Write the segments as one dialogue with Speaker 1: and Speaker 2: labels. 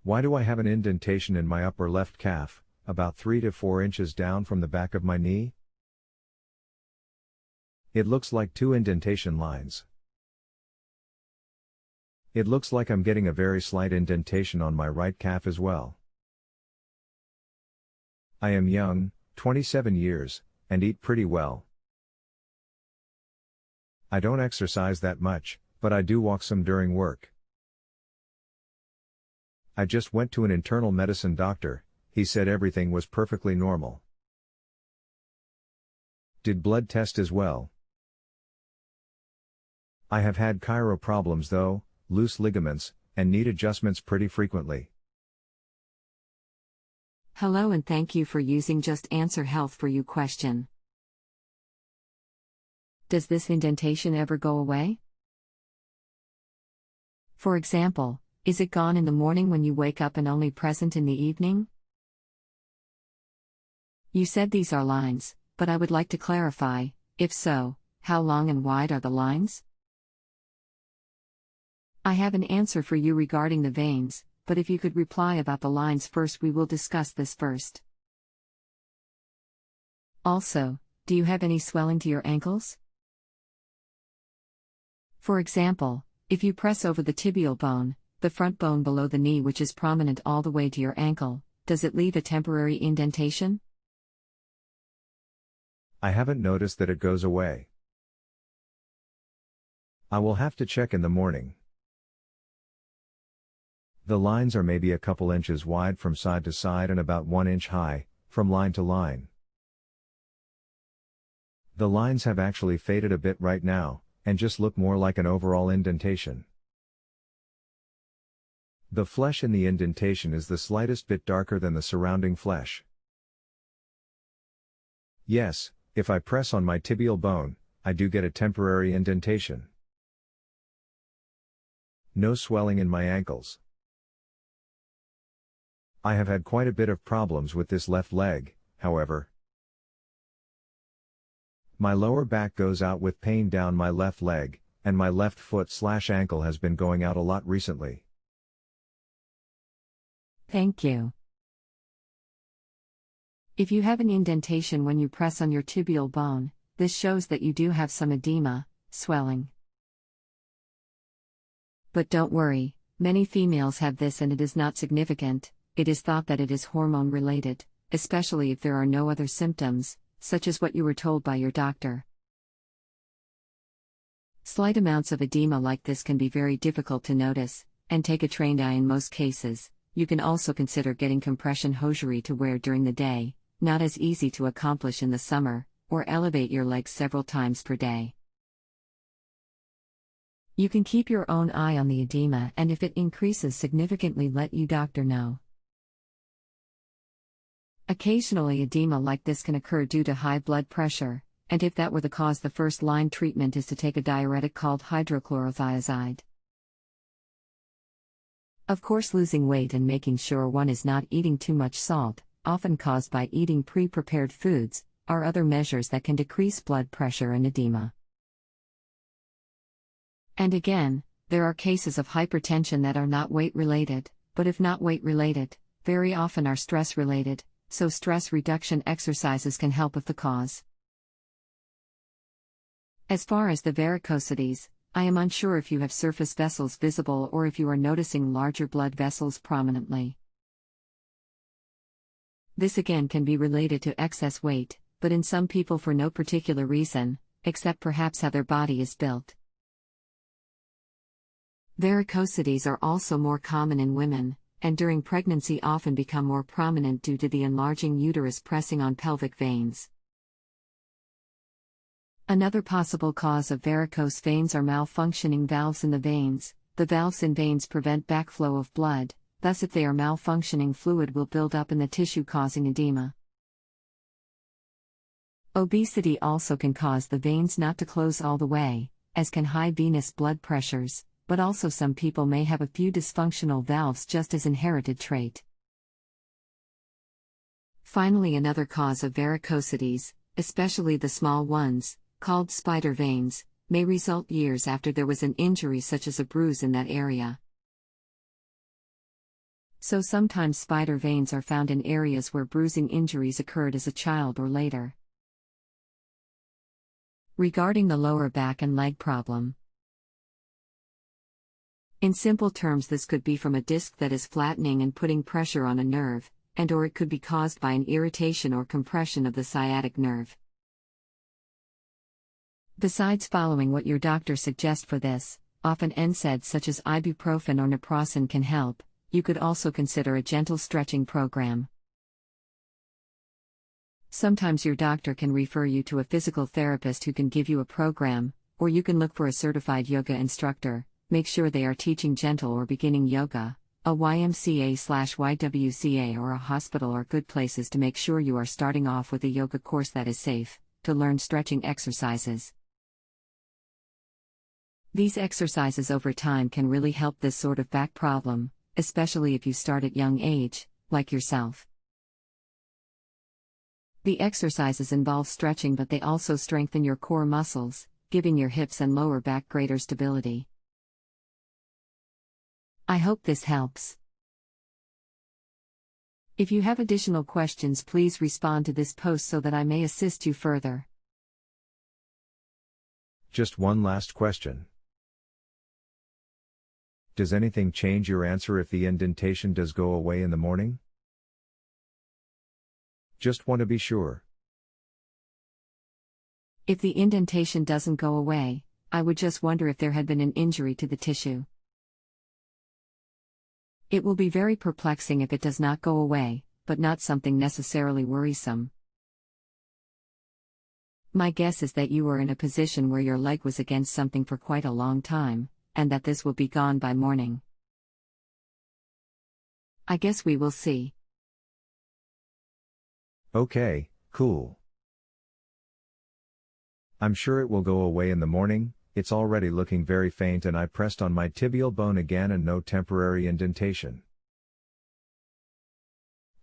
Speaker 1: Why do I have an indentation in my upper left calf, about 3 to 4 inches down from the back of my knee? It looks like 2 indentation lines. It looks like I'm getting a very slight indentation on my right calf as well. I am young, 27 years, and eat pretty well. I don't exercise that much, but I do walk some during work. I just went to an internal medicine doctor. He said everything was perfectly normal. Did blood test as well. I have had chiro problems though, loose ligaments, and need adjustments pretty frequently.
Speaker 2: Hello and thank you for using JustAnswer Health for You question. Does this indentation ever go away? For example, is it gone in the morning when you wake up and only present in the evening? You said these are lines, but I would like to clarify, if so, how long and wide are the lines? I have an answer for you regarding the veins, but if you could reply about the lines first, we will discuss this first. Also, do you have any swelling to your ankles? For example, if you press over the tibial bone, the front bone below the knee which is prominent all the way to your ankle, does it leave a temporary indentation?
Speaker 1: I haven't noticed that it goes away. I will have to check in the morning. The lines are maybe a couple inches wide from side to side and about 1 inch high, from line to line. The lines have actually faded a bit right now, and just look more like an overall indentation. The flesh in the indentation is the slightest bit darker than the surrounding flesh. Yes, if I press on my tibial bone, I do get a temporary indentation. No swelling in my ankles. I have had quite a bit of problems with this left leg, however. My lower back goes out with pain down my left leg, and my left foot/ankle has been going out a lot recently.
Speaker 2: Thank you. If you have an indentation when you press on your tibial bone, this shows that you do have some edema, swelling. But don't worry, many females have this and it is not significant. It is thought that it is hormone related, especially if there are no other symptoms, such as what you were told by your doctor. Slight amounts of edema like this can be very difficult to notice, and take a trained eye in most cases. You can also consider getting compression hosiery to wear during the day, not as easy to accomplish in the summer, or elevate your legs several times per day. You can keep your own eye on the edema, and if it increases significantly, let your doctor know. Occasionally edema like this can occur due to high blood pressure, and if that were the cause, the first line treatment is to take a diuretic called hydrochlorothiazide. Of course, losing weight and making sure one is not eating too much salt, often caused by eating pre-prepared foods, are other measures that can decrease blood pressure and edema. And again, there are cases of hypertension that are not weight-related, but if not weight-related, very often are stress-related, so stress reduction exercises can help with the cause. As far as the varicosities, I am unsure if you have surface vessels visible or if you are noticing larger blood vessels prominently. This again can be related to excess weight, but in some people for no particular reason, except perhaps how their body is built. Varicosities are also more common in women, and during pregnancy often become more prominent due to the enlarging uterus pressing on pelvic veins. Another possible cause of varicose veins are malfunctioning valves in the veins. The valves in veins prevent backflow of blood, thus if they are malfunctioning, fluid will build up in the tissue causing edema. Obesity also can cause the veins not to close all the way, as can high venous blood pressures, but also some people may have a few dysfunctional valves just as inherited trait. Finally, another cause of varicosities, especially the small ones, called spider veins, may result years after there was an injury such as a bruise in that area. So sometimes spider veins are found in areas where bruising injuries occurred as a child or later. Regarding the lower back and leg problem. In simple terms, this could be from a disc that is flattening and putting pressure on a nerve, and/or it could be caused by an irritation or compression of the sciatic nerve. Besides following what your doctor suggests for this, often NSAIDs such as ibuprofen or naproxen can help. You could also consider a gentle stretching program. Sometimes your doctor can refer you to a physical therapist who can give you a program, or you can look for a certified yoga instructor. Make sure they are teaching gentle or beginning yoga. A YMCA/YWCA or a hospital are good places to make sure you are starting off with a yoga course that is safe, to learn stretching exercises. These exercises over time can really help this sort of back problem, especially if you start at young age, like yourself. The exercises involve stretching, but they also strengthen your core muscles, giving your hips and lower back greater stability. I hope this helps. If you have additional questions, please respond to this post so that I may assist you further.
Speaker 1: Just one last question. Does anything change your answer if the indentation does go away in the morning? Just want to be sure.
Speaker 2: If the indentation doesn't go away, I would just wonder if there had been an injury to the tissue. It will be very perplexing if it does not go away, but not something necessarily worrisome. My guess is that you were in a position where your leg was against something for quite a long time, and that this will be gone by morning. I guess we will see.
Speaker 1: Okay, cool. I'm sure it will go away in the morning. It's already looking very faint and I pressed on my tibial bone again and no temporary indentation.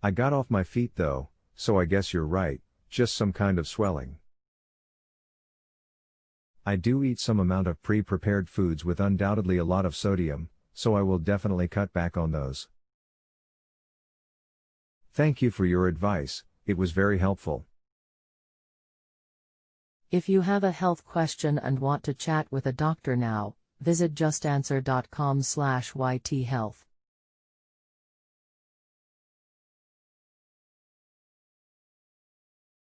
Speaker 1: I got off my feet though, so I guess you're right, just some kind of swelling. I do eat some amount of pre-prepared foods with undoubtedly a lot of sodium, so I will definitely cut back on those. Thank you for your advice, it was very helpful.
Speaker 3: If you have a health question and want to chat with a doctor now, visit justanswer.com/ythealth.